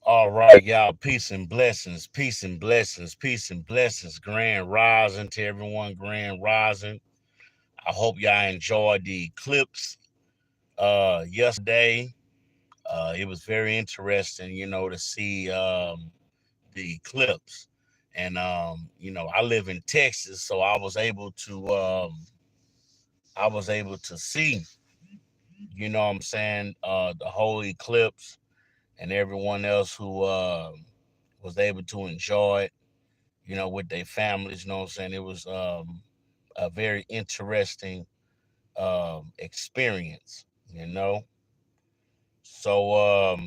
All right, y'all. Peace and blessings. Peace and blessings. Peace and blessings. Grand rising to everyone. Grand rising. I hope y'all enjoyed the eclipse yesterday. It was very interesting, to see the eclipse. And I live in Texas, so I was able to see, what I'm saying, the whole eclipse, and everyone else who was able to enjoy it, with their families. You know what I'm saying? It was a very interesting experience, you know. So,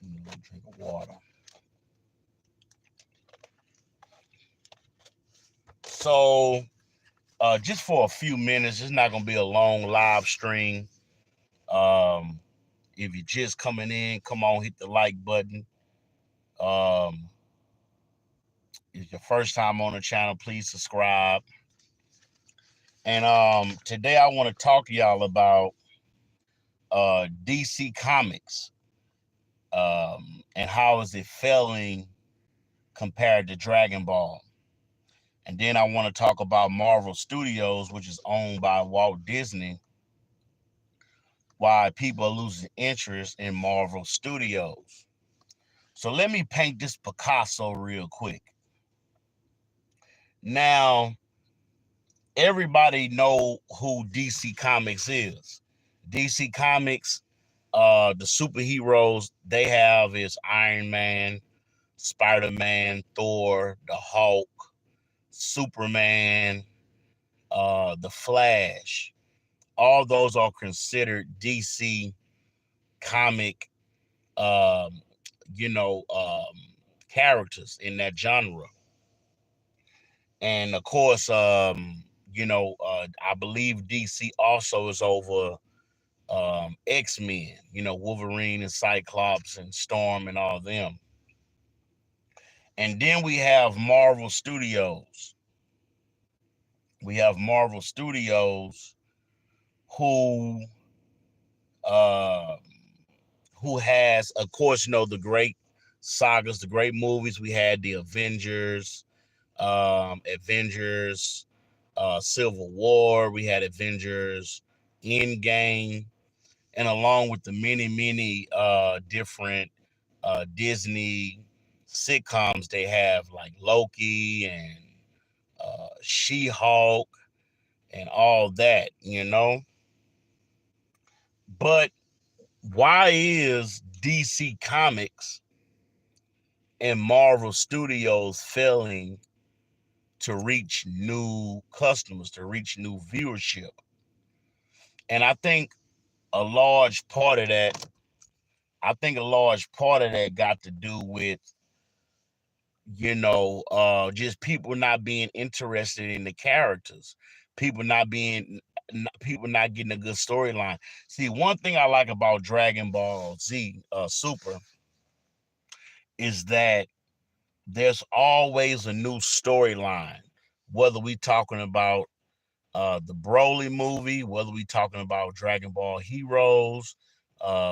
drink of water. So, just for a few minutes, it's not gonna be a long live stream. Um, if you're just coming in, come on, hit the like button. Um, if your first time on the channel, please subscribe. And today I want to talk to y'all about DC Comics, and how is it failing compared to Dragon Ball. And then I want to talk about Marvel Studios, which is owned by Walt Disney, why people are losing interest in Marvel Studios. So let me paint this Picasso real quick. Now, everybody know who DC Comics is. DC Comics, the superheroes they have is Iron Man, Spider-Man, Thor, the Hulk, Superman, the Flash. All those are considered DC comic, um, you know, um, characters in that genre. And of course, I believe DC also is over X-Men, Wolverine and Cyclops and Storm and all of them. And then we have Marvel Studios. We have Marvel Studios who uh, who has, of course, the great sagas, the great movies. We had the Avengers, Civil War. We had Avengers Endgame, and along with the many different Disney sitcoms they have, like Loki and She-Hulk and all that. But why is DC Comics and Marvel Studios failing to reach new customers, to reach new viewership? And a large part of that, got to do with, just people not being interested in the characters, people not being, people not getting a good storyline. See, one thing I like about Dragon Ball Z Super is that there's always a new storyline, whether we talking about the Broly movie, whether we talking about Dragon Ball Heroes,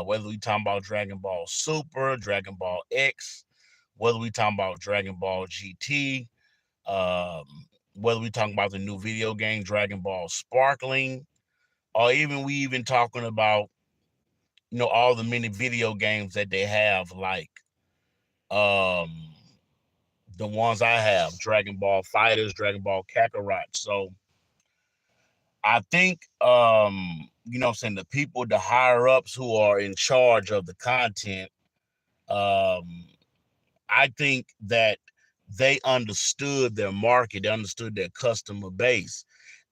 whether we talking about Dragon Ball Super, Dragon Ball X, whether we talking about Dragon Ball GT, um, whether we talking about the new video game Dragon Ball Sparkling, or even talking about all the many video games that they have, like um the ones I have, Dragon Ball Fighters, Dragon Ball Kakarot. So I think, what I'm saying, the people, the higher ups who are in charge of the content, um, I think that they understood their market, they understood their customer base.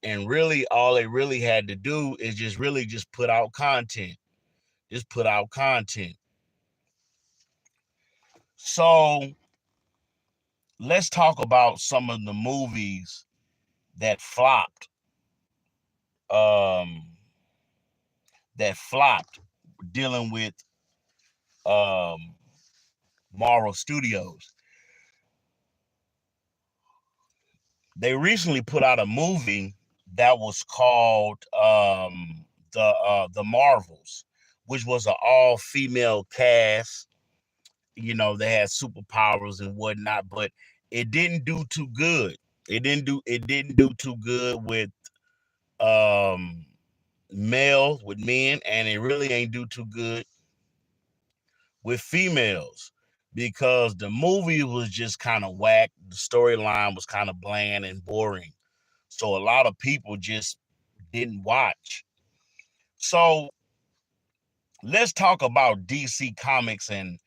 And really, all they really had to do is just put out content. Just put out content. So let's talk about some of the movies that flopped. Um, that flopped dealing with um Marvel Studios. They recently put out a movie that was called the Marvels, which was an all-female cast. They had superpowers and whatnot, but it didn't do too good. It didn't do too good with um males, with men, and it really ain't do too good with females because the movie was just kind of whack. The storyline was kind of bland and boring. So a lot of people just didn't watch. So let's talk about DC Comics and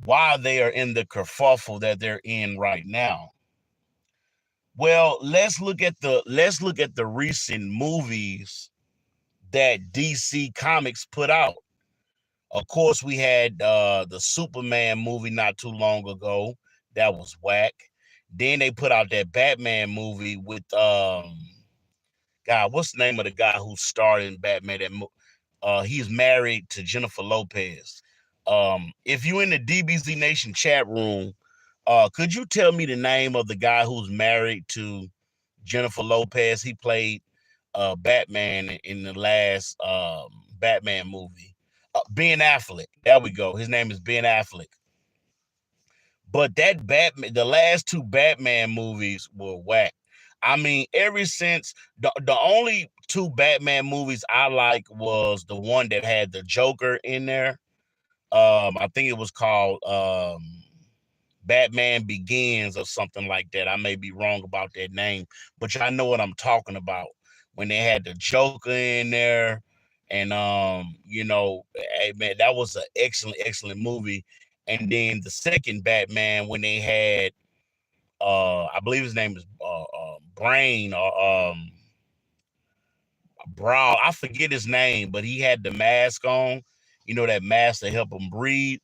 why they are in the kerfuffle that they're in right now. Well, let's look at the recent movies that DC Comics put out. Of course, we had the Superman movie not too long ago. That was whack. Then they put out that Batman movie with God, what's the name of the guy who starred in Batman? He's married to Jennifer Lopez. If you in the DBZ Nation chat room, could you tell me the name of the guy who's married to Jennifer Lopez? He played Batman in the last Batman movie. Ben Affleck. There we go. His name is Ben Affleck. But the last two Batman movies were whack. I mean, ever since the only two Batman movies I like was the one that had the Joker in there. I think it was called Batman Begins or something like that. I may be wrong about that name, but y'all know what I'm talking about. When they had the Joker in there, and hey man, that was an excellent, excellent movie. And then the second Batman, when they had I believe his name is Brain or Brown. I forget his name, but he had the mask on. That mask to help him breathe.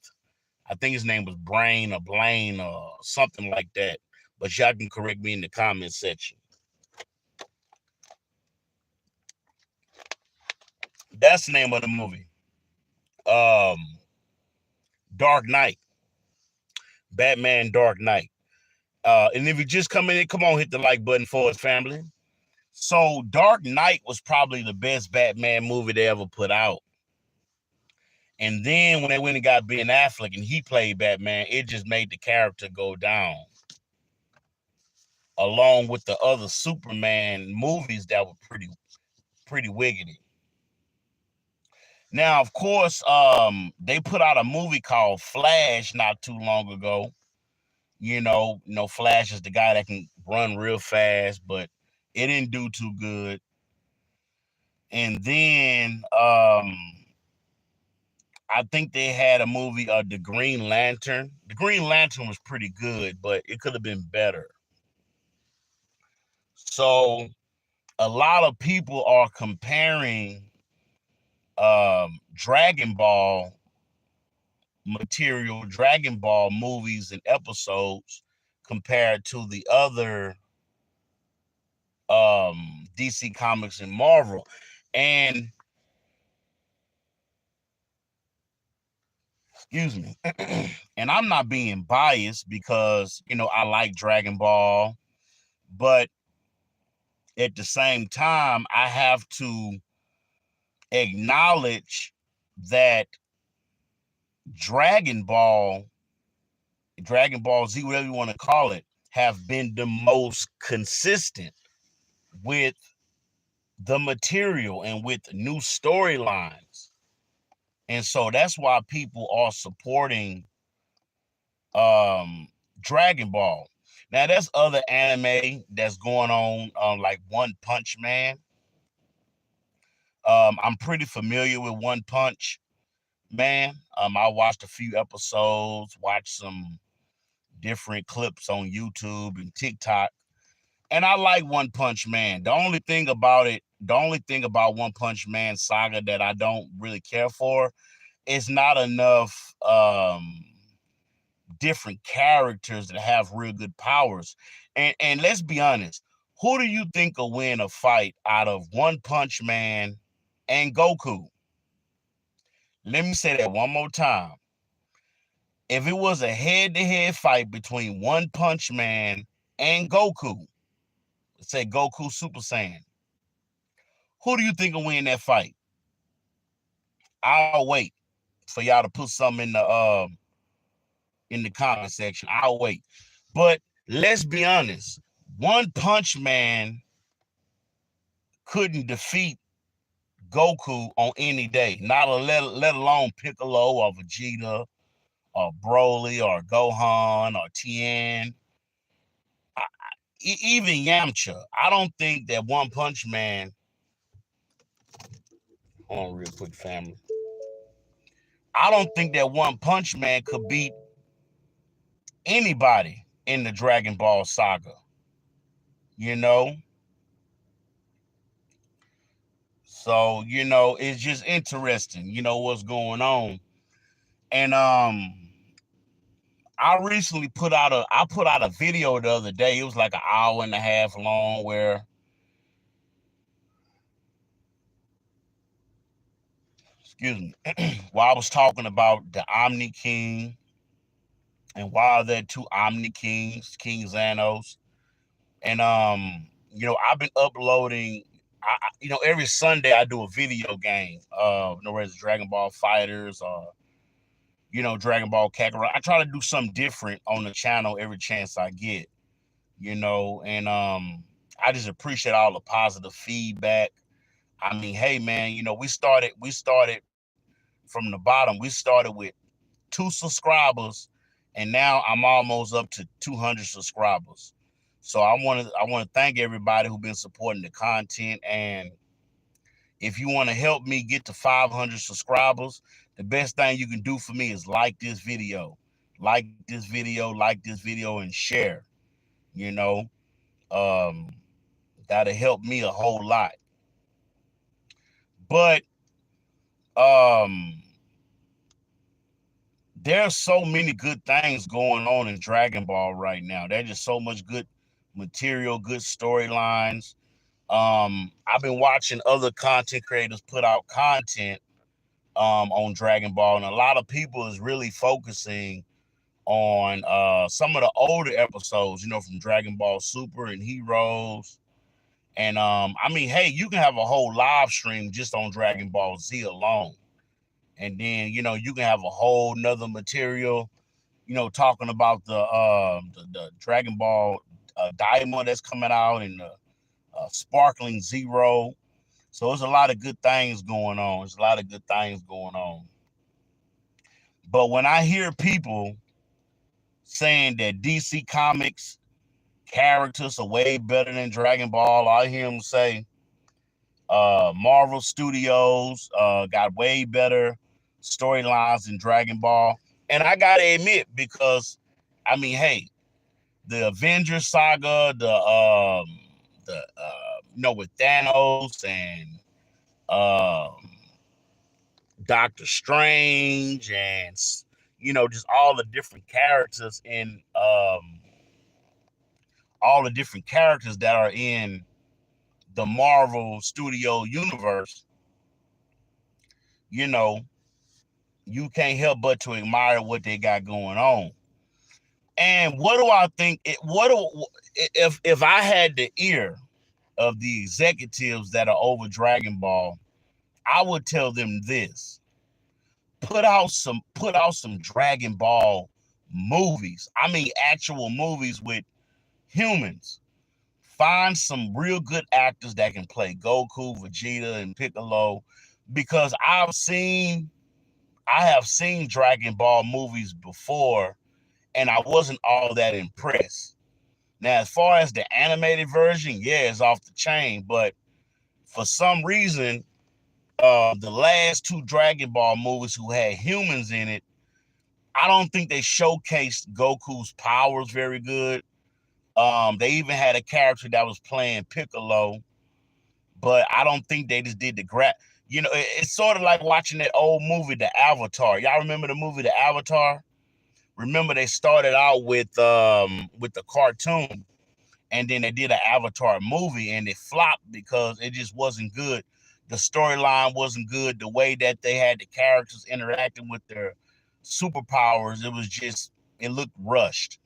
I think his name was Brain or Blaine or something like that. But y'all can correct me in the comment section. That's the name of the movie. Um, Dark Knight. Batman Dark Knight. And if you just come in, come on, hit the like button for us, family. So Dark Knight was probably the best Batman movie they ever put out. And then when they went and got Ben Affleck and he played Batman, it just made the character go down. Along with the other Superman movies that were pretty wiggity. Now, of course, they put out a movie called Flash not too long ago. Flash is the guy that can run real fast, but it didn't do too good. And then I think they had a movie, The Green Lantern. The Green Lantern was pretty good, but it could have been better. So a lot of people are comparing Dragon Ball material, Dragon Ball movies and episodes compared to the other DC Comics and Marvel. And excuse me. And I'm not being biased because, I like Dragon Ball, but at the same time, I have to acknowledge that Dragon Ball, Dragon Ball Z, whatever you want to call it, have been the most consistent with the material and with new storylines. And so that's why people are supporting Dragon Ball. Now there's other anime that's going on, like One Punch Man. I'm pretty familiar with One Punch Man. I watched a few episodes, watched some different clips on YouTube and TikTok, and I like One Punch Man. The only thing about One Punch Man saga that I don't really care for is not enough different characters that have real good powers. And let's be honest, who do you think will win a fight out of One Punch Man and Goku? Let me say that one more time. If it was a head-to-head fight between One Punch Man and Goku, let's say Goku Super Saiyan, who do you think will win that fight? I'll wait for y'all to put something in the comment section. I'll wait. But let's be honest. One Punch Man couldn't defeat Goku on any day, not let alone Piccolo or Vegeta or Broly or Gohan or Tien, even Yamcha. I don't think that One Punch Man. Hold on, real quick, family. I don't think that One Punch Man could beat anybody in the Dragon Ball saga. You know, so it's just interesting. What's going on, and I put out a video the other day. It was like an hour and a half long where excuse me, while I was talking about the Omni King and why are there two Omni Kings, King Xanos. And I've been uploading every Sunday I do a video game. Whether it's Dragon Ball Fighters or Dragon Ball Kakarot. I try to do something different on the channel every chance I get. And I just appreciate all the positive feedback. I mean, hey man, we started from the bottom. We started with 2 subscribers, and now I'm almost up to 200 subscribers. So I want to thank everybody who's been supporting the content. And if you want to help me get to 500 subscribers, the best thing you can do for me is like this video, and share. You know, um, that'll help me a whole lot. But um, there's so many good things going on in Dragon Ball right now. There's just so much good material, good storylines. I've been watching other content creators put out content on Dragon Ball, and a lot of people is really focusing on some of the older episodes, from Dragon Ball Super and Heroes. And I mean, hey, you can have a whole live stream just on Dragon Ball Z alone. And then, you can have a whole nother material, talking about the Dragon Ball Diamond that's coming out, and the Sparkling Zero. So there's a lot of good things going on. But when I hear people saying that DC Comics characters are way better than Dragon Ball, I hear them say Marvel Studios got way better storylines than Dragon Ball. And I gotta admit, because I mean, hey, the Avengers saga, with Thanos and Doctor Strange, and just all the different characters that are in the Marvel Studio universe. You know, you can't help but to admire what they got going on. And what do I think? If I had the ear of the executives that are over Dragon Ball, I would tell them this: put out some Dragon Ball movies. I mean, actual movies with humans. Find some real good actors that can play Goku, Vegeta, and Piccolo, because I have seen Dragon Ball movies before, and I wasn't all that impressed. Now, as far as the animated version, yeah, it's off the chain, but for some reason, the last 2 Dragon Ball movies who had humans in it, I don't think they showcased Goku's powers very good. They even had a character that was playing Piccolo, but I don't think they just did the it's sort of like watching that old movie, The Avatar. Y'all remember the movie, The Avatar? Remember they started out with the cartoon, and then they did an Avatar movie, and it flopped because it just wasn't good. The storyline wasn't good. The way that they had the characters interacting with their superpowers, it looked rushed.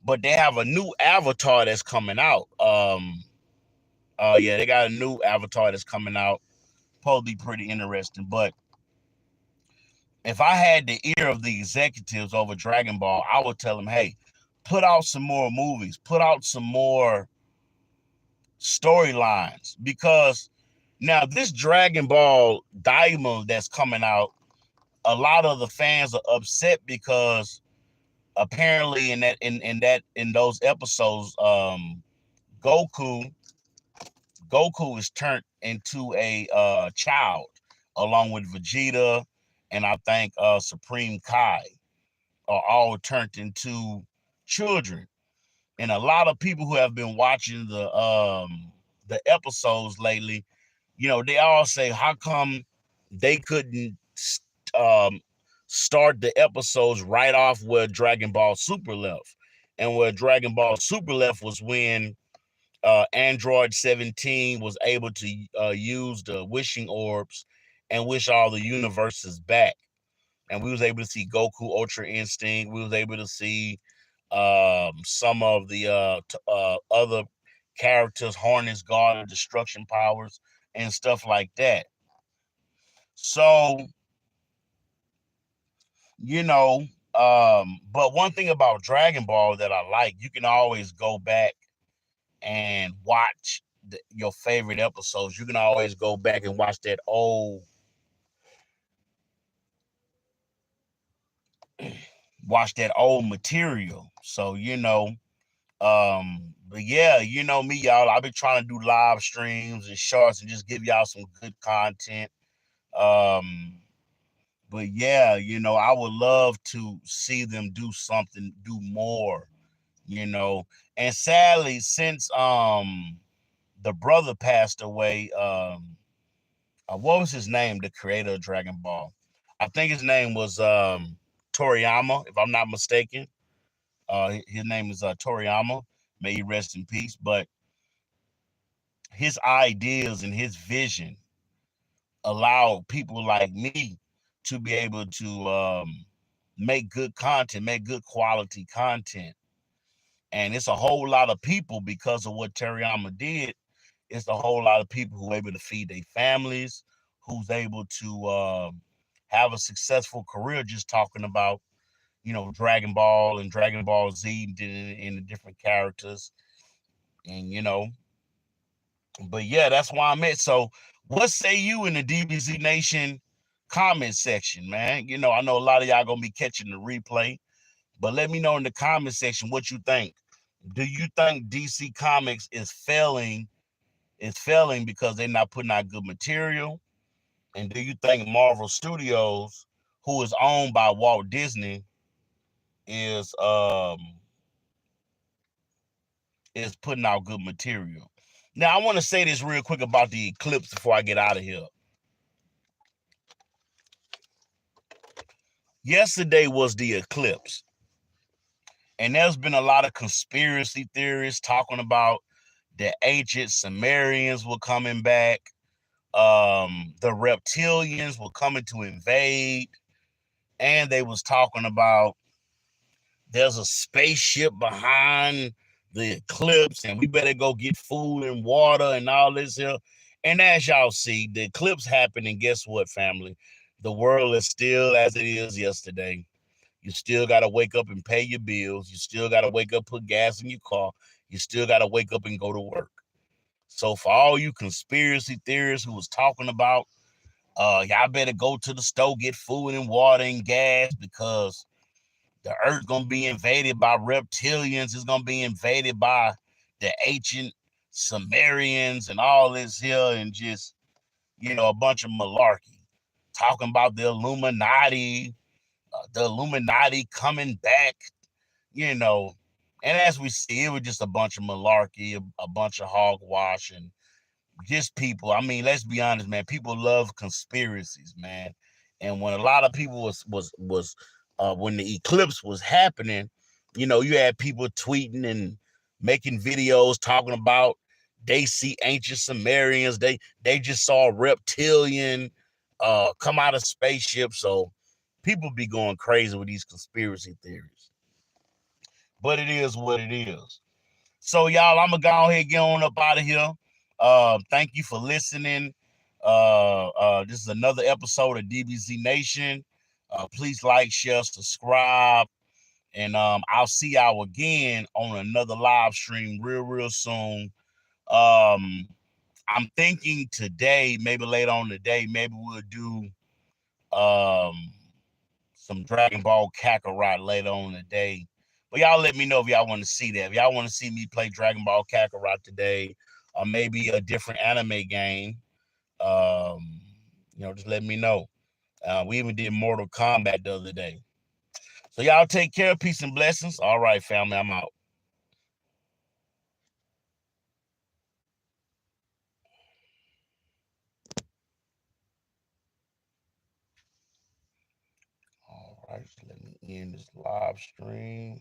But they have a new Avatar that's coming out. Yeah, they got a new Avatar that's coming out. Probably pretty interesting. But if I had the ear of the executives over Dragon Ball, I would tell them, hey, put out some more movies, put out some more storylines, because now this Dragon Ball Daima that's coming out, a lot of the fans are upset because apparently in those episodes, Goku Goku is turned into a child along with Vegeta, and I think Supreme Kai are all turned into children. And a lot of people who have been watching the episodes lately, they all say, how come they couldn't um, start the episodes right off where Dragon Ball Super left? And where Dragon Ball Super left was when Android 17 was able to use the wishing orbs and wish all the universes back. And we was able to see Goku Ultra Instinct. We was able to see some of the other characters harness God and destruction powers and stuff like that. So, you know, but one thing about Dragon Ball that I like, you can always go back and watch your favorite episodes. You can always go back and watch that old material. So, but yeah, you know me, y'all. I've been trying to do live streams and shorts and just give y'all some good content. Um, but yeah, I would love to see them do something, do more, you know. And sadly, since the brother passed away, what was his name? The creator of Dragon Ball. I think his name was Toriyama, if I'm not mistaken. His name is Toriyama. May he rest in peace. But his ideas and his vision allow people like me to be able to make good content, make good quality content. And it's a whole lot of people because of what Toriyama did. It's a whole lot of people who are able to feed their families, who's able to have a successful career just talking about, Dragon Ball and Dragon Ball Z and the different characters. And, but yeah, that's why I'm at. So what say you in the DBZ Nation comment section, man? I know a lot of y'all going to be catching the replay, but let me know in the comment section what you think. Do you think DC Comics is failing because they're not putting out good material? And do you think Marvel Studios, who is owned by Walt Disney, is putting out good material? Now, I want to say this real quick about the eclipse before I get out of here. Yesterday was the eclipse, and there's been a lot of conspiracy theorists talking about the ancient Sumerians were coming back, the reptilians were coming to invade, and they was talking about there's a spaceship behind the eclipse and we better go get food and water and all this here. And as y'all see, the eclipse happened, and guess what, family? The world is still as it is yesterday. You still got to wake up and pay your bills. You still got to wake up, put gas in your car. You still got to wake up and go to work. So for all you conspiracy theorists who was talking about, y'all better go to the store, get food and water and gas because the earth gonna be invaded by reptilians. It's gonna be invaded by the ancient Sumerians and all this here, and just a bunch of malarkey. Talking about the Illuminati coming back, And as we see, it was just a bunch of malarkey, a bunch of hogwash, and just people. I mean, let's be honest, man. People love conspiracies, man. And when a lot of people was when the eclipse was happening, you had people tweeting and making videos talking about they see ancient Sumerians. They just saw a reptilian come out of spaceship. So people be going crazy with these conspiracy theories. But it is what it is. So y'all, I'm gonna go ahead and get on up out of here. Thank you for listening. This is another episode of DBZ Nation. Please like, share, subscribe, and I'll see y'all again on another live stream real soon. I'm thinking today, maybe later on today, maybe we'll do um some Dragon Ball Kakarot later on today. But y'all let me know if y'all want to see that. If y'all want to see me play Dragon Ball Kakarot today, or maybe a different anime game, um, just let me know. We even did Mortal Kombat the other day. So y'all take care. Peace and blessings. All right, family, I'm out. All right, so let me end this live stream.